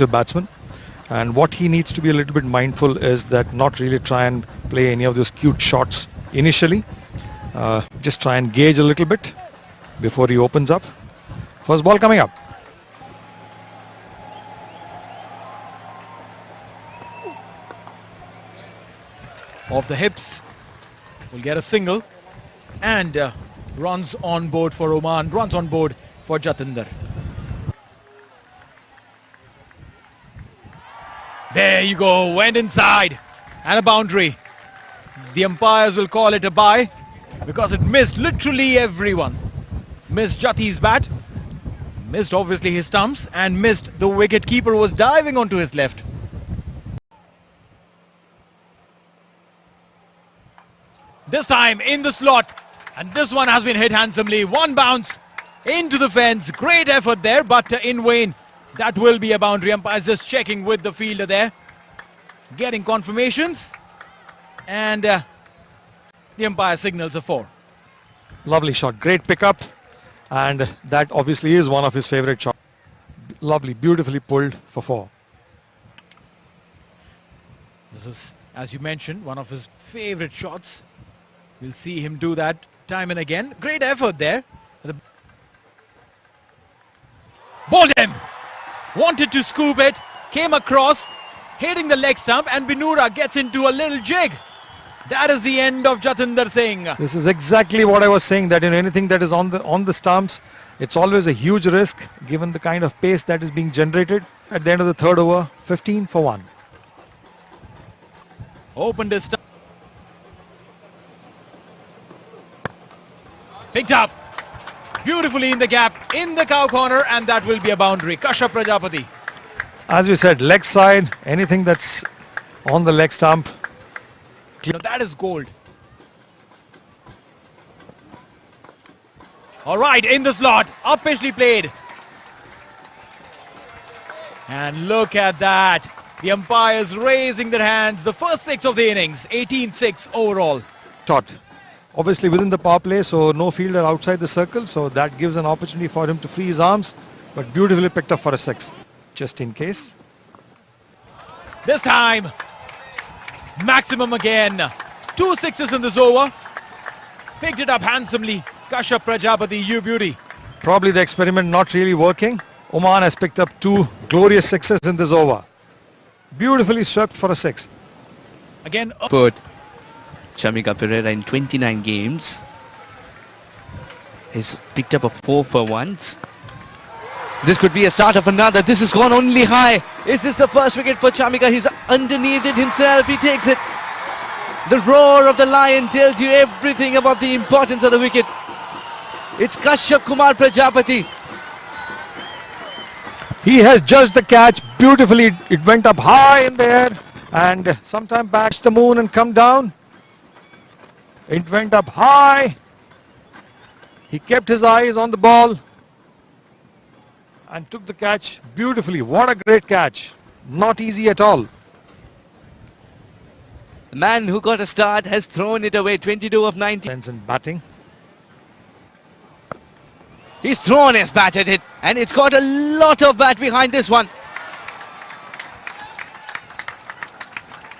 aggressive batsman. And what he needs to be a little bit mindful is that not really try and play any of those cute shots initially. Just try and gauge a little bit before he opens up. First ball coming up. Off the hips, will get a single, and runs on board for Oman, runs on board for Jatinder. There you go, went inside, and a boundary. The umpires will call it a bye because it missed literally everyone. Missed Jati's bat, missed obviously his stumps, and missed the wicket keeper who was diving onto his left. This time in the slot, and this one has been hit handsomely. One bounce into the fence. Great effort there, but in vain. That will be a boundary. Umpires just checking with the fielder there, getting confirmations, and the umpire signals a 4. Lovely shot, great pickup, and that obviously is one of his favorite shots. Lovely, beautifully pulled for 4. This is, as you mentioned, one of his favorite shots. We'll see him do that time and again. Great effort there. Bowled him. Wanted to scoop it. Came across, hitting the leg stump, and Binura gets into a little jig. That is the end of Jatinder Singh. This is exactly what I was saying, that in anything that is on the stumps, it's always a huge risk given the kind of pace that is being generated. At the end of the 3rd over, 15 for 1. Opened his stump. Picked up beautifully in the gap, in the cow corner, and that will be a boundary. Kashyap Prajapati. As we said, leg side, anything that's on the leg stump. Now that is gold. All right, in the slot, uppishly played. And look at that. The umpires raising their hands. The first 6 of the innings, 18-6 overall. Shot. Obviously within the power play, so no fielder outside the circle, so that gives an opportunity for him to free his arms, but beautifully picked up for a 6, just in case. This time, maximum again. 2 sixes in this over. Picked it up handsomely. Kashyap Prajapati, you beauty. Probably the experiment not really working. Oman has picked up 2 glorious 6s in this over. Beautifully swept for a 6. Again, Put Shamika Perera in 29 games. He's picked up a 4 for once. This could be a start of another. This has gone only high. Is this the first wicket for Chamika? He's underneath it himself. He takes it. The roar of the lion tells you everything about the importance of the wicket. It's Kashyap Kumar Prajapati. He has judged the catch beautifully. It went up high in the air and sometime back the moon and come down. It went up high. He kept his eyes on the ball and took the catch beautifully. What a great catch. Not easy at all. The man who got a start has thrown it away. 22 of 90. In batting. He's thrown his bat at it, and it's got a lot of bat behind this one.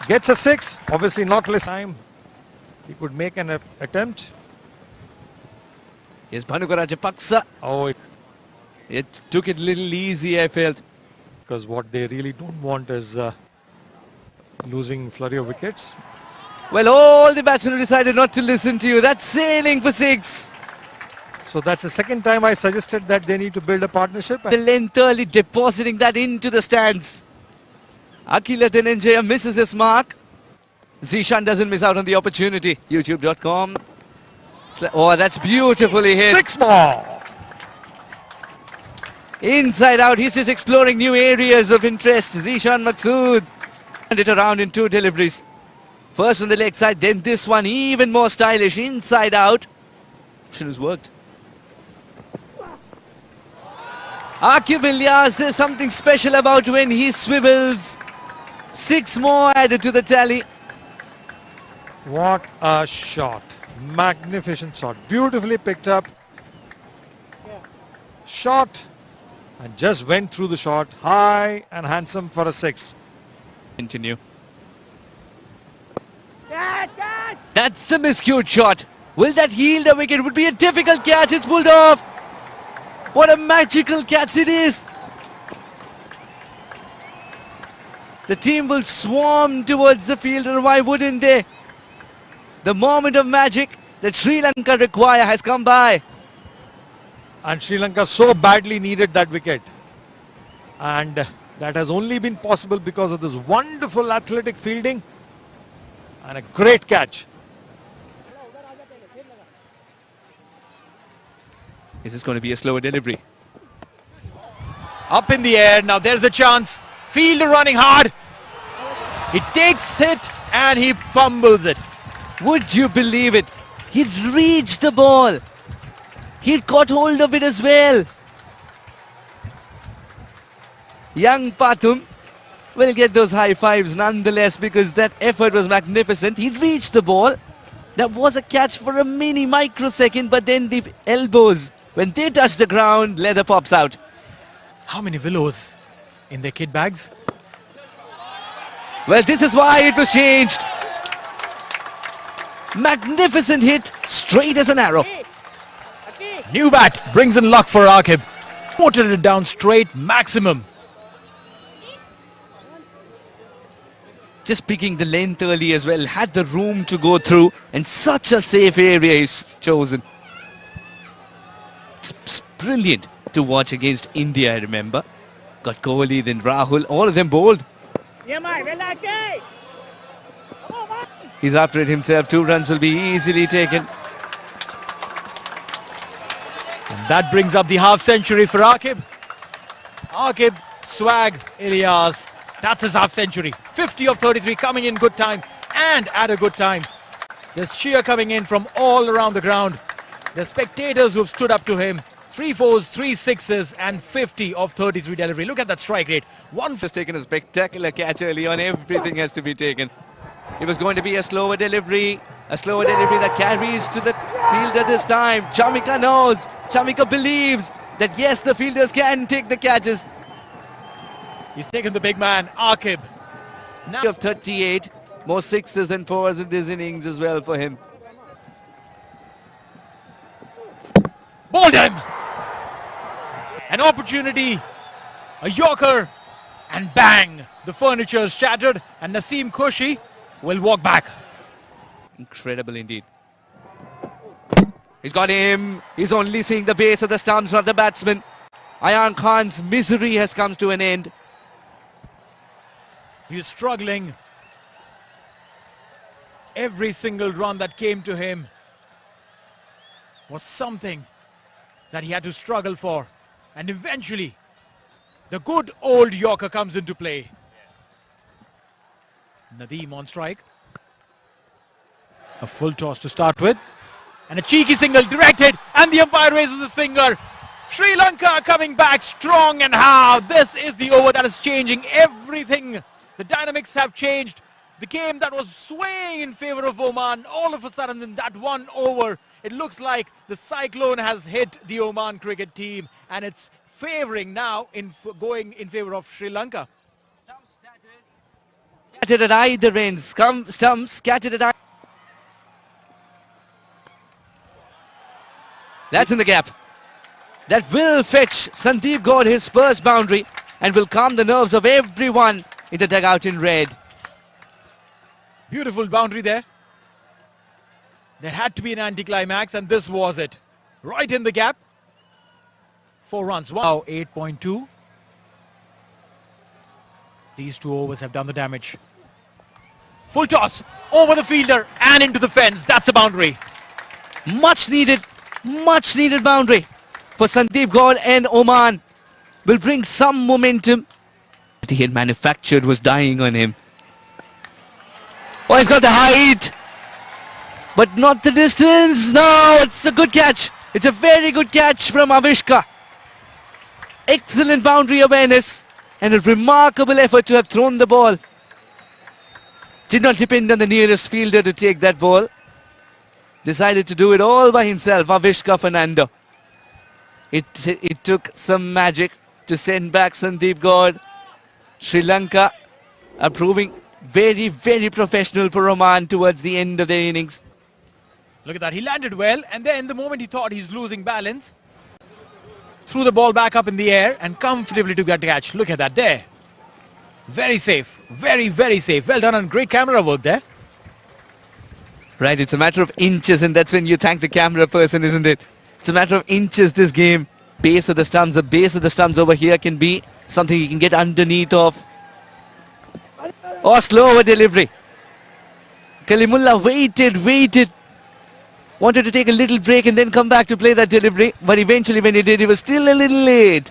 Gets a 6. Obviously not less time. He could make an attempt. Here's Bhanuka Rajapaksa. Oh, It took it a little easy, I felt. because what they really don't want is losing flurry of wickets. Well, all the batsmen decided not to listen to you. That's sailing for 6. So that's the second time I suggested that they need to build a partnership. The length early depositing that into the stands. Akila Dhananjaya misses his mark. Zishan doesn't miss out on the opportunity. YouTube.com. Oh, that's beautifully hit. 6 more. Inside out, he's just exploring new areas of interest. Zishan Maqsood. And it around in 2 deliveries. First on the leg side, then this one even more stylish. Inside out. It has worked. Aqib Ilyas, there's something special about when he swivels. 6 more added to the tally. What a shot. Magnificent shot. Beautifully picked up. Shot. and just went through the shot high and handsome for a 6. Continue. That's the miscued shot. Will that yield a wicket? It would be a difficult catch. It's pulled off. What a magical catch it is. The team will swarm towards the fielder. Why wouldn't they? The moment of magic that Sri Lanka require has come by. And Sri Lanka so badly needed that wicket. And that has only been possible because of this wonderful athletic fielding and a great catch. Is this going to be a slower delivery? Up in the air. Now there's a chance. Fielder running hard. He takes it and he fumbles it. Would you believe it? He'd reached the ball. He'd got hold of it as well. Young Pathum will get those high fives nonetheless because that effort was magnificent. He'd reached the ball. That was a catch for a mini microsecond, but then the elbows, when they touch the ground, leather pops out. How many willows in their kit bags? Well, this is why it was changed. Magnificent hit, straight as an arrow. New bat brings in luck for Akib. Ported it down straight, maximum. Just picking the length early as well, had the room to go through, and such a safe area he's chosen. It's brilliant to watch against India, I remember. Got Kohli, then Rahul, all of them bowled. He's after it himself. 2 runs will be easily taken. And that brings up the half century for Akib. Akib, swag, Ilyas. That's his half century. 50 of 33 coming in good time and at a good time. There's cheer coming in from all around the ground. The spectators who've stood up to him. 3 fours, 3 sixes and 50 of 33 delivery. Look at that strike rate. One Just taken a spectacular catch early on. Everything has to be taken. It was going to be a slower delivery that carries to the fielder this time. Chamika knows, Chamika believes that yes, the fielders can take the catches. He's taken the big man, Akib. Now Of 38, more sixes and fours in this innings as well for him. bowled him. An opportunity, a yorker, and bang! The furniture is shattered and Naseem Khushi will walk back. Incredible indeed. He's got him. He's only seeing the base of the stumps, not the batsman. Ayan Khan's misery has come to an end. He's struggling. Every single run that came to him was something that he had to struggle for. And eventually, the good old Yorker comes into play. Nadeem on strike. A full toss to start with. And a cheeky single directed, and the umpire raises his finger. Sri Lanka coming back strong, and how this is the over that is changing everything. The dynamics have changed. The game that was swaying in favor of Oman, all of a sudden in that one over, it looks like the cyclone has hit the Oman cricket team, and it's favoring now in going in favor of Sri Lanka. Scattered at either end. Stumps scattered at either. That's in the gap. That will fetch Sandeep Gaur his first boundary and will calm the nerves of everyone in the dugout in red. Beautiful boundary there. There had to be an anticlimax, and this was it. Right in the gap. 4 runs. Wow, 8.2. These 2 overs have done the damage. Full toss over the fielder and into the fence. That's a boundary. Much needed boundary for Sandeep Gaur, and Oman will bring some momentum that he had manufactured was dying on him. Oh, he's got the height, but not the distance. No, it's a good catch. It's a very good catch from Avishka. Excellent boundary awareness and a remarkable effort to have thrown the ball. Did not depend on the nearest fielder to take that ball. Decided to do it all by himself, Avishka Fernando. It took some magic to send back Sandeep Gaur. Sri Lanka are proving very, very professional for Oman towards the end of their innings. Look at that. He landed well, and then the moment he thought he's losing balance, threw the ball back up in the air and comfortably to get catch. Look at that there. Very safe. Very, very safe. Well done, and great camera work there. Right, it's a matter of inches, and that's when you thank the camera person, isn't it? It's a matter of inches, this game. Base of the stumps. The base of the stumps over here can be something you can get underneath of. Oh, slower delivery. Kalimullah waited. Wanted to take a little break and then come back to play that delivery. But eventually when he did, he was still a little late.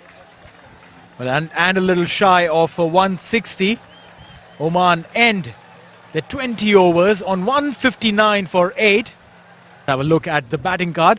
Well, and a little shy of 160. Oman end the 20 overs on 159 for 8. Have a look at the batting card.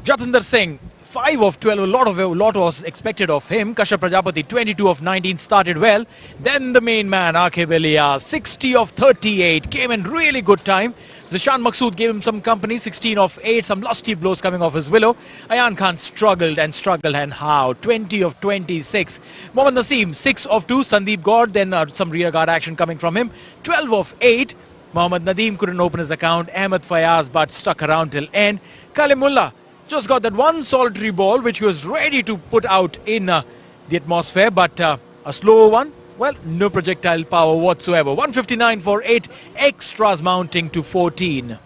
Jatinder Singh, 5 of 12, a lot was expected of him. Kashyap Prajapati, 22 of 19, started well. Then the main man, Aqib Illias, 60 of 38, came in really good time. Zishan Maqsood gave him some company, 16 of 8, some lusty blows coming off his willow. Ayan Khan struggled, and how? 20 of 26. Mohammad Naseem, 6 of 2, Sandeep Gaur, then some rear guard action coming from him. 12 of 8, Mohammad Nadeem couldn't open his account. Ahmed Fayaz, but stuck around till end. Kalimullah just got that one solitary ball which he was ready to put out in the atmosphere, but a slow one. Well, no projectile power whatsoever. 159 for 8, extras mounting to 14.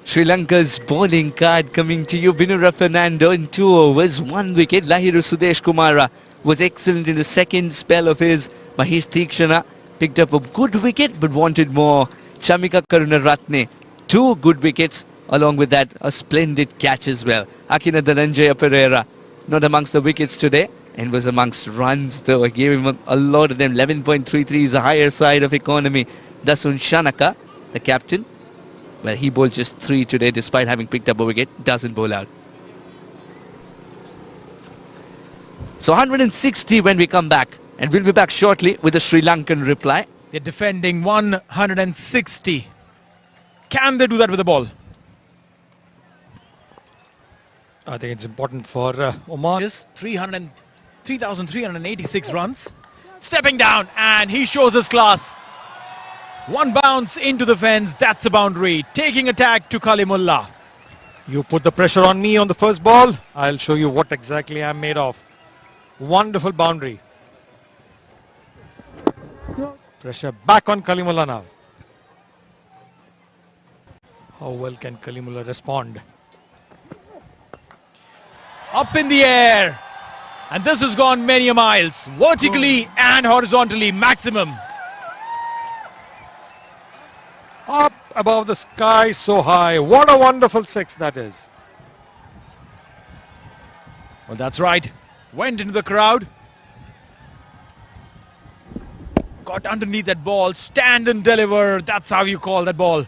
Sri Lanka's bowling card coming to you. Binura Fernando in 2 overs, 1 wicket. Lahiru Sudesh Kumara was excellent in the second spell of his. Mahesh Theekshana picked up a good wicket but wanted more. Chamika Karunaratne, 2 good wickets. Along with that, a splendid catch as well. Akina Dhananjaya Pereira, not amongst the wickets today, and was amongst runs though. I gave him a lot of them. 11.33 is the higher side of economy. Dasun Shanaka, the captain, well, he bowled just 3 today despite having picked up a wicket. Doesn't bowl out. So 160 when we come back. And we'll be back shortly with the Sri Lankan reply. They're defending 160. Can they do that with the ball? I think it's important for Oman. 3,386 runs. Stepping down, and he shows his class. 1 bounce into the fence, that's a boundary. Taking attack to Kalimullah. You put the pressure on me on the first ball, I'll show you what exactly I'm made of. Wonderful boundary. Pressure back on Kalimullah now. How well can Kalimullah respond? Up in the air, and this has gone many a miles, vertically and horizontally, maximum. Up above the sky, so high. What a wonderful 6 that is. Well, that's right. Went into the crowd. Got underneath that ball. Stand and deliver. That's how you call that ball.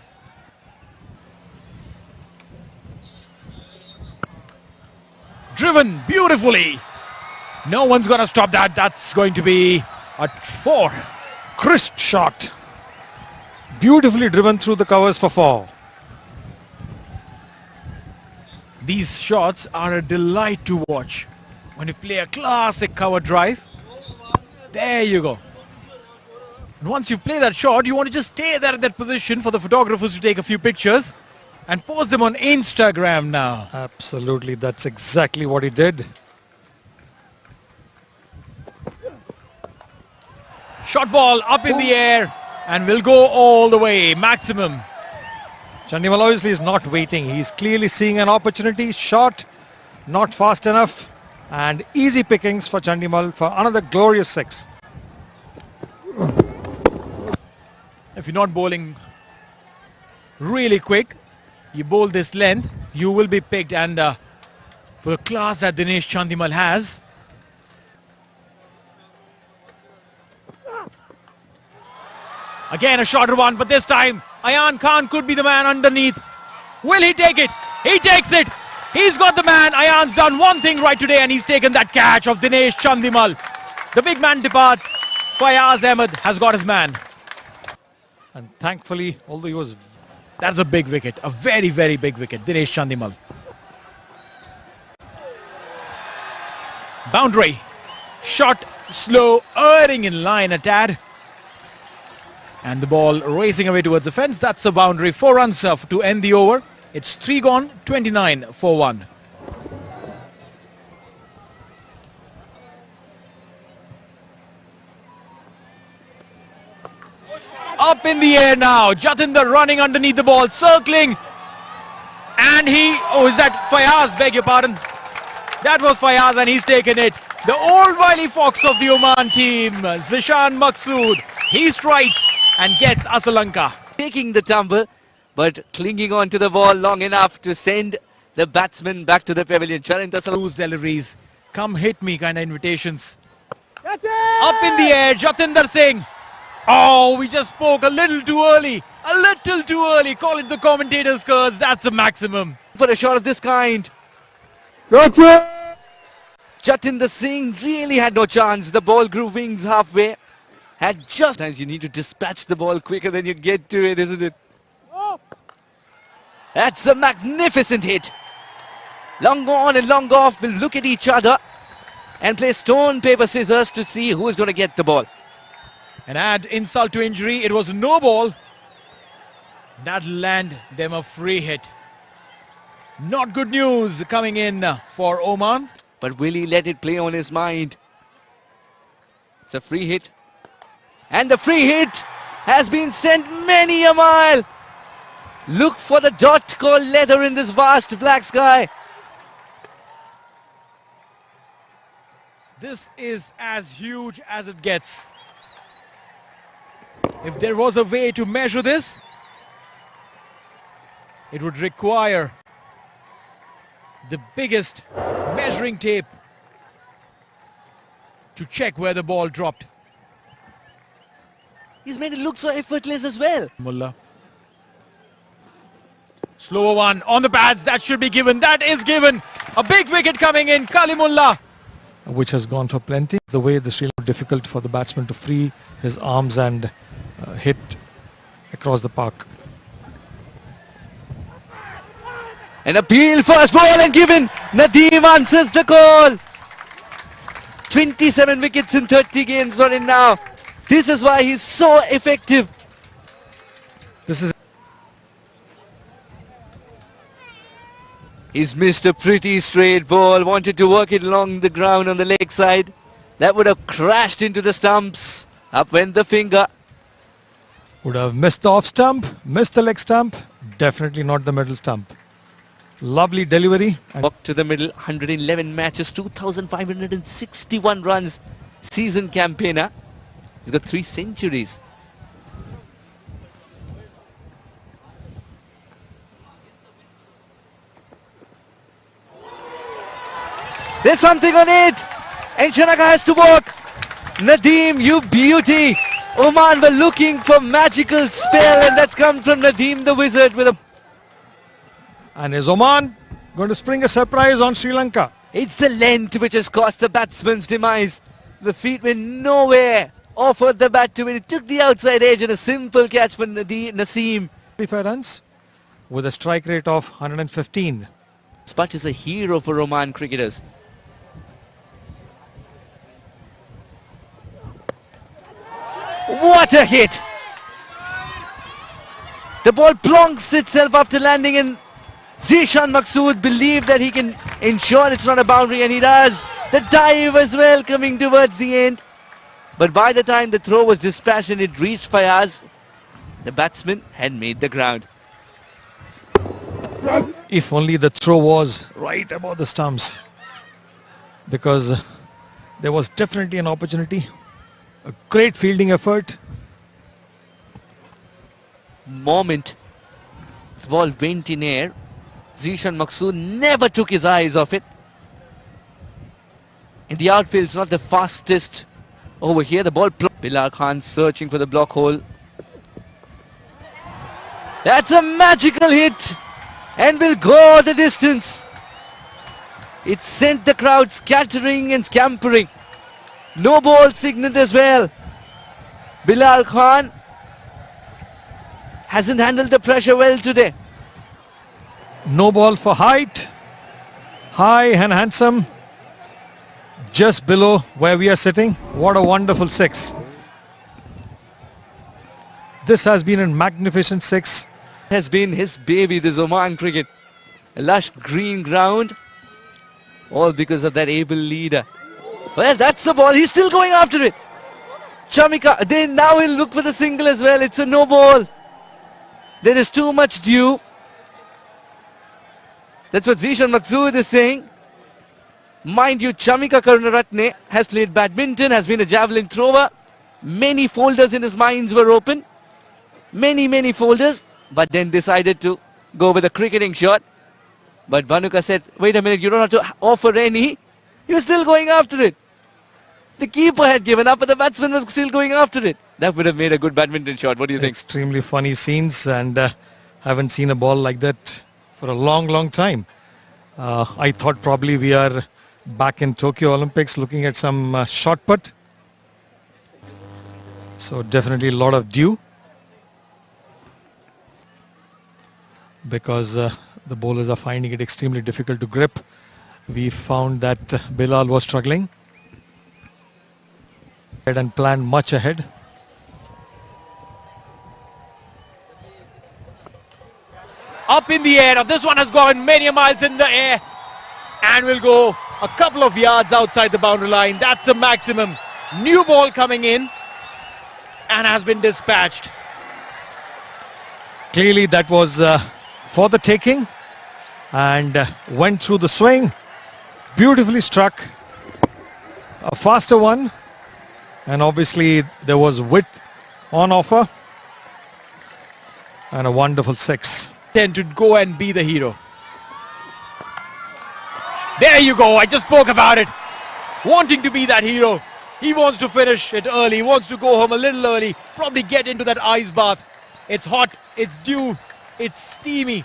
Driven beautifully. No one's going to stop that. That's going to be a 4. Crisp shot. Beautifully driven through the covers for 4. These shots are a delight to watch. When you play a classic cover drive, there you go. And once you play that shot, you want to just stay there at that position for the photographers to take a few pictures and post them on Instagram now. Absolutely, that's exactly what he did. Shot ball up in the air and will go all the way, maximum. Chandimal obviously is not waiting. He's clearly seeing an opportunity. Shot, not fast enough. And easy pickings for Chandimal for another glorious 6. If you're not bowling really quick, you bowl this length, you will be picked. And for the class that Dinesh Chandimal has, again a shorter one, but this time Ayan Khan could be the man underneath. Will he take it? He takes it. He's got the man. Ayan's done one thing right today, and he's taken that catch of Dinesh Chandimal. The big man departs. Fayaz Ahmed has got his man. And thankfully, although he was... That's a big wicket. A very, very big wicket. Dinesh Chandimal. Boundary. Shot slow, erring in line a tad. And the ball racing away towards the fence. That's a boundary. 4 runs to end the over. It's 3 gone, 29 for 1. Up in the air now. Jatinder running underneath the ball, circling. And is that Fayaz? Beg your pardon. That was Fayaz and he's taken it. The old wily fox of the Oman team, Zishan Maqsood. He strikes and gets Asalanka. Taking the tumble, but clinging on to the ball long enough to send the batsman back to the pavilion. Loose deliveries. Come hit me kind of invitations. That's it! Up in the air, Jatinder Singh. Oh, we just spoke a little too early. A little too early. Call it the commentator's curse. That's the maximum. For a shot of this kind. That's it! Jatinder Singh really had no chance. The ball grew wings halfway. Had just... Sometimes you need to dispatch the ball quicker than you get to it, isn't it? That's a magnificent hit. Long on and long off will look at each other and play stone, paper, scissors to see who is going to get the ball. And add insult to injury, it was no ball. That'll land them a free hit. Not good news coming in for Oman. But will he let it play on his mind? It's a free hit. And the free hit has been sent many a mile. Look for the dot called leather in this vast black sky. This is as huge as it gets. If there was a way to measure this, it would require the biggest measuring tape to check where the ball dropped. He's made it look so effortless as well. Mullah. Slower one on the pads. That should be given. That is given. A big wicket coming in. Kalimullah. Which has gone for plenty. The way the Sri Lanka difficult for the batsman to free his arms and hit across the park. An appeal, first ball and given. Nadeem answers the call. 27 wickets in 30 games for him now. This is why he's so effective. This is... He's missed a pretty straight ball. Wanted to work it along the ground on the leg side. That would have crashed into the stumps. Up went the finger. Would have missed the off stump, missed the leg stump. Definitely not the middle stump. Lovely delivery. Up to the middle, 111 matches, 2,561 runs. Season campaigner. He's got 3 centuries. There's something on it. And Shanaka has to walk. Nadeem, you beauty. Oman were looking for magical spell, and that's come from Nadeem the Wizard with a... And is Oman going to spring a surprise on Sri Lanka? It's the length which has caused the batsman's demise. The feet went nowhere. Offered the bat to it. It took the outside edge and a simple catch for Naseem. 35 runs with a strike rate of 115. Sputt is a hero for Oman cricketers. What a hit! The ball plonks itself after landing, and Zishan Maqsood believed that he can ensure it's not a boundary, and he does. The dive as well coming towards the end. But by the time the throw was dispatched and it reached Fayaz, the batsman had made the ground. If only the throw was right above the stumps. Because there was definitely an opportunity. A great fielding effort. Moment. The ball went in air. Zishan Maqsood never took his eyes off it. And the outfield's not the fastest. Over here, the ball... Bilal Khan searching for the block hole. That's a magical hit. And will go the distance. It sent the crowd scattering and scampering. No ball signaled as well. Bilal Khan hasn't handled the pressure well today. No ball for height. High and handsome. just below where we are sitting. What a wonderful six. This has been a magnificent six. Has been his baby, this Oman cricket. A lush green ground. All because of that able leader. Well, that's the ball. He's still going after it. Chamika, now he'll look for the single as well. It's a no ball. There is too much dew. That's what Zishan Maqsood is saying. Mind you, Chamika Karunaratne has played badminton, has been a javelin thrower. Many folders in his minds were open. Many folders. But then decided to go with a cricketing shot. But Bhanuka said, wait a minute, you don't have to offer any. He was still going after it. The keeper had given up, but the batsman was still going after it. That would have made a good badminton shot. What do you think? Extremely funny scenes, and haven't seen a ball like that for a long time. I thought probably we are back in Tokyo Olympics looking at some shot put. So definitely a lot of dew. Because the bowlers are finding it extremely difficult to grip. We found that Bilal was struggling and planned much ahead. Up in the air. Now this one has gone many miles in the air and will go a couple of yards outside the boundary line. That's a maximum. New ball coming in and has been dispatched. Clearly that was for the taking, and went through the swing. Beautifully struck. A faster one, and obviously there was width on offer, and a wonderful six. Tend to go and be the hero. There you go. I just spoke about it. Wanting to be that hero. He wants to finish it early. He wants to go home a little early. Probably get into that ice bath. It's hot. It's dew. It's steamy.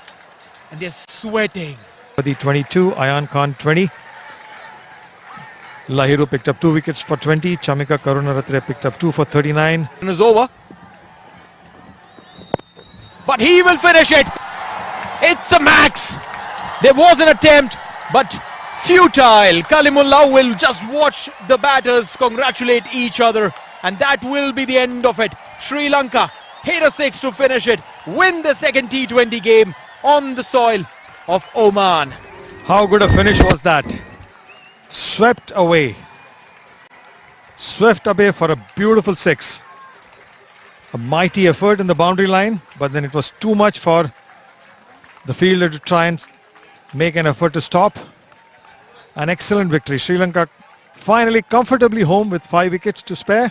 And they're sweating. For the 22, Ayan Khan 20. Lahiru picked up 2 wickets for 20. Chamika Karunaratne picked up 2 for 39. And is over. But he will finish it. It's a max. There was an attempt, but futile. Kalimullah will just watch the batters congratulate each other, and that will be the end of it. Sri Lanka hit a six to finish it, win the second T20 game on the soil of Oman. How good a finish was that? Swept away. Swept away for a beautiful six. A mighty effort in the boundary line, but then it was too much for the fielder to try and make an effort to stop. An excellent victory. Sri Lanka finally comfortably home with 5 wickets to spare.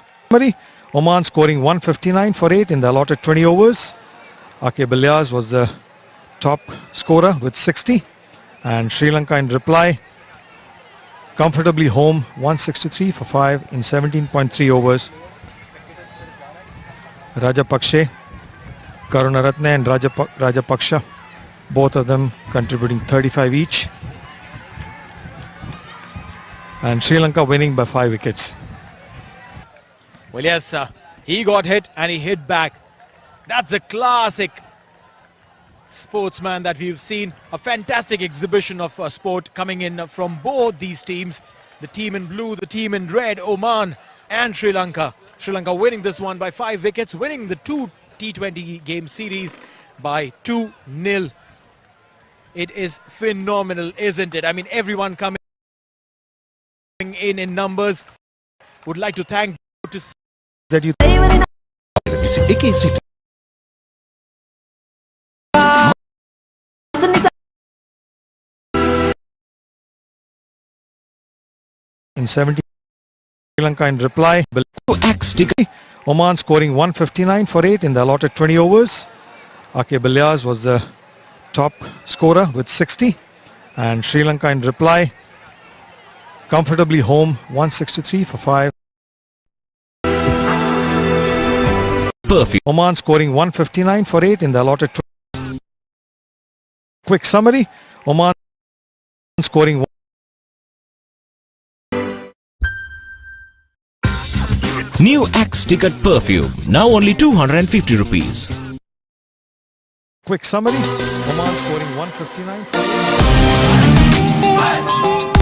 Oman scoring 159 for 8 in the allotted 20 overs. Aqib Ilyas was the top scorer with 60. And Sri Lanka in reply comfortably home 163 for 5 in 17.3 overs. Rajapakse, Karunaratne and Rajapaksha, both of them contributing 35 each. And Sri Lanka winning by 5 wickets. Well, yes, he got hit and he hit back. That's a classic sportsman that we've seen. A fantastic exhibition of sport coming in from both these teams. The team in blue, the team in red, Oman and Sri Lanka. Sri Lanka winning this one by 5 wickets, winning the 2 T20 game series by 2-0. It is phenomenal, isn't it? I mean, everyone coming in numbers. Would like to thank That you in 17. Sri Lanka in reply. Oman scoring 159 for 8 in the allotted 20 overs. Aqib Ilyas was the top scorer with 60. And Sri Lanka in reply comfortably home 163 for 5. Perfect. Oman scoring 159 for 8 in the allotted 20. Quick summary. Oman scoring New Axe Ticket Perfume, now only 250 rupees. Quick summary. Oman scoring 159 for 8.